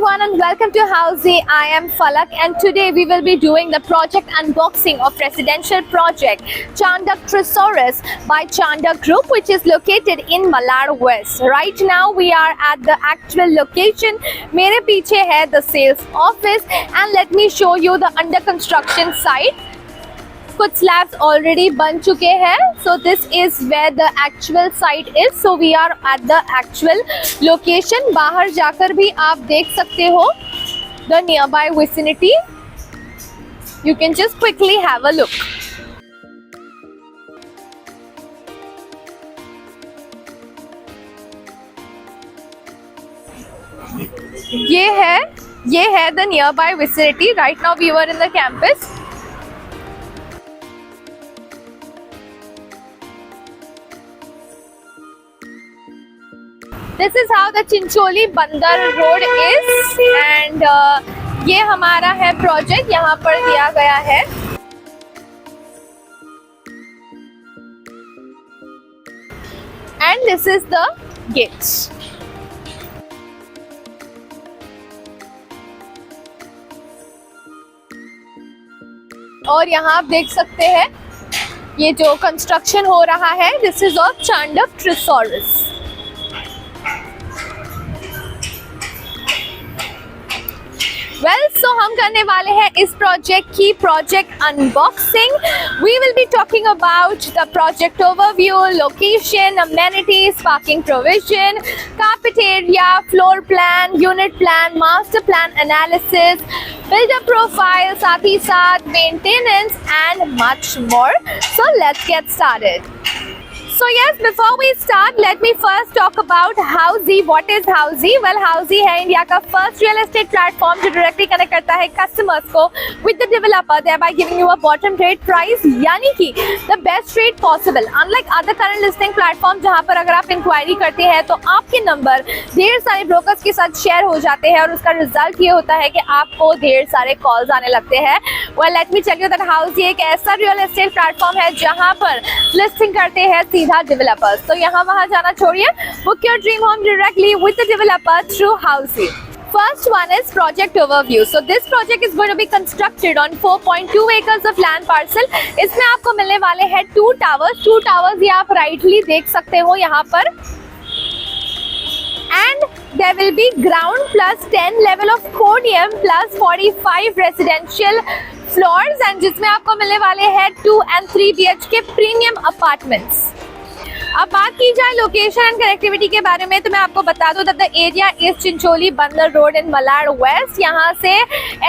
everyone and welcome to Housey. I am Falak and today we will be doing the project unboxing of residential project Chandak Trisaurus by Chandak Group, which is located in Malad West. Right now we are at the actual location. मेरे पीछे है the sales office and let me show you the under construction site. कुछ slabs already बन चुके हैं. So this is where the actual site is. So we are at the actual location. बाहर जाकर भी आप देख सकते हो the nearby vicinity. You can just quickly have a look. ये है the nearby vicinity. Right now we were in the campus. This is how the Chincholi Bandar Road is and ये हमारा है प्रोजेक्ट, यहाँ पर दिया गया है. And this is the gate. और यहाँ आप देख सकते हैं ये जो कंस्ट्रक्शन हो रहा है, this is of Chandak Trisaurus. Well, so हम करने वाले हैं इस प्रोजेक्ट की project unboxing. We will be talking about the project overview, location, amenities, parking provision, carpet area, floor plan, unit plan, master plan analysis, builder profile, साथ ही साथ maintenance and much more. So let's get started. So yes, before we start, let me first talk about Housey. What is Housey? Well, Housey है India का first real estate platform जो directly connect करता है customers को with the developer, thereby giving you a bottom rate price, यानी कि the best rate possible. Unlike other current listing platform जहाँ पर अगर आप inquiry करते हैं तो आपके नंबर ढेर सारे brokers के साथ share हो जाते हैं और उसका रिजल्ट ये होता है कि आपको ढेर सारे कॉल्स आने लगते हैं. Well, let me tell you that Housey एक ऐसा real estate platform है जहाँ पर listing करते हैं सीधा developers. तो यहाँ वहाँ जाना छोड़िए. Book your dream home directly with the developer through Housey. First one is project overview. So this project is going to be constructed on 4.2 acres of land parcel. इसमें आपको मिलने वाले हैं 2 towers. 2 towers ये आप rightly देख सकते हो यहाँ पर. And there will be ground plus 10 level of podium plus 45 residential floors and जिसमें आपको मिलने वाले हैं 2 and 3 BHK premium apartments. अब बात की जाए लोकेशन एंड कनेक्टिविटी के बारे में तो मैं आपको बता दूं that the area is Chincholi बंदर रोड इन मलाड वेस्ट. यहाँ से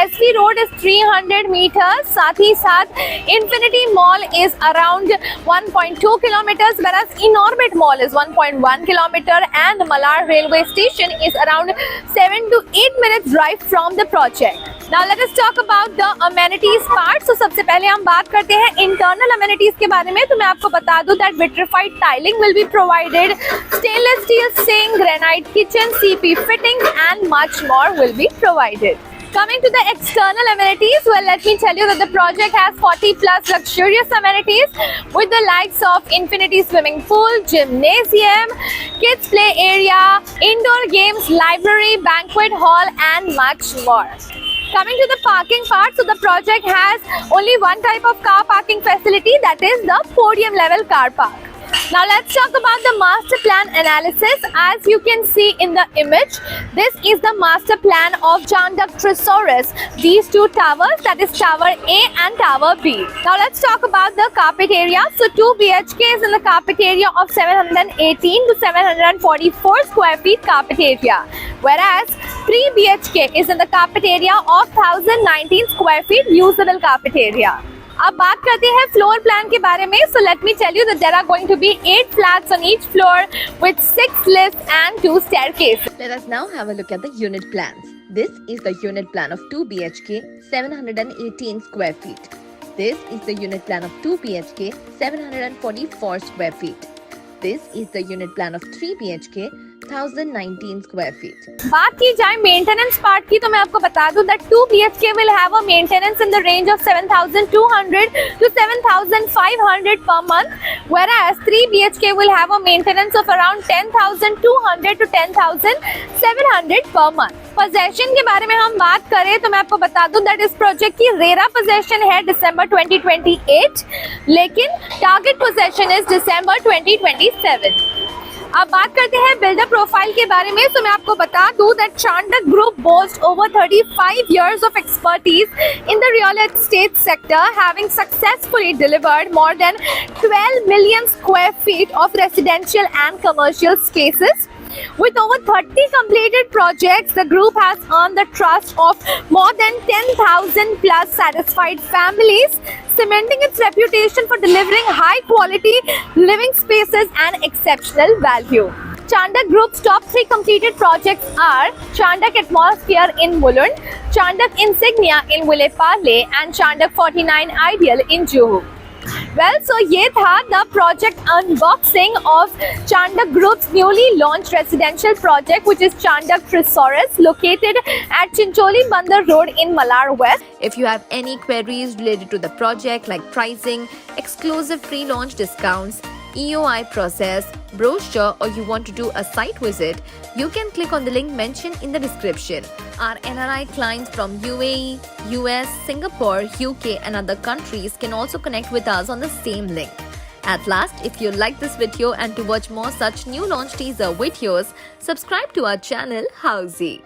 एसवी रोड इज 300 मीटर्स. साथ ही साथ infinity mall is around 1.2 kilometres, whereas Inorbit mall is 1.1 kilometre and Malad railway station is around 7 to 8 minutes drive from the project. Now let us talk about the amenities part. So सबसे पहले हम बात करते हैं internal amenities के बारे में. तो मैं आपको बता दूं that vitrified tiling will be provided, stainless steel sink, granite kitchen, CP fittings and much more will be provided. Coming to the external amenities, well, let me tell you that the project has 40 plus luxurious amenities with the likes of infinity swimming pool, gymnasium, kids play area, indoor games, library, banquet hall and much more. Coming to the parking part, so the project has only one type of car parking facility, that is the podium level car park. Now let's talk about the master plan analysis. As you can see in the image, this is the master plan of Chandak Trisaurus. These 2 towers, that is tower A and tower B. Now let's talk about the carpet area. So 2 BHKs in the carpet area of 718 to 744 square feet carpet area, whereas 3 BHK is in the carpet area of 1019 square feet usable carpet area. अब बात करते हैं floor plan के बारे में. So let me tell you that there are going to be 8 flats on each floor with 6 lifts and 2 staircases. Let us now have a look at the unit plans. This is the unit plan of 2 BHK, 718 square feet. This is the unit plan of 2 BHK, 744 square feet. This is the unit plan of 3 BHK, 1019 square feet. बात की जाए maintenance part की तो मैं आपको बता दूं that 2 BHK will have a maintenance in the range of 7,200 to 7,500 per month, whereas 3 BHK will have a maintenance of around 10,200 to 10,700 per month. Possession के बारे में हम बात करें तो मैं आपको बता दूं दैट इस प्रोजेक्ट की रेरा पोजेशन है दिसंबर 2028, लेकिन टारगेट पोजेशन इज दिसंबर 2027. अब बात करते हैं बिल्डर प्रोफाइल के बारे में तो मैं आपको बता दूं that Chandak group boasts over 35 years of expertise in the real estate sector, having successfully delivered more than 12 million square feet of residential and commercial spaces. With over 30 completed projects, the group has earned the trust of more than 10,000 plus satisfied families, cementing its reputation for delivering high quality living spaces and exceptional value. Chandak Group's top 3 completed projects are Chandak Atmosphere in Mulund, Chandak Insignia in Vile Parle, and Chandak 49 Ideal in Juhu. Well, so ये था the project unboxing of Chandak Group's newly launched residential project, which is Chandak Tresoris, located at Chincholi Bandar Road in Malar West. If you have any queries related to the project like pricing, exclusive pre-launch discounts, EOI process, brochure, or you want to do a site visit, you can click on the link mentioned in the description. Our NRI clients from UAE, US, Singapore, UK and other countries can also connect with us on the same link. At last, if you like this video and to watch more such new launch teaser videos, subscribe to our channel Housey.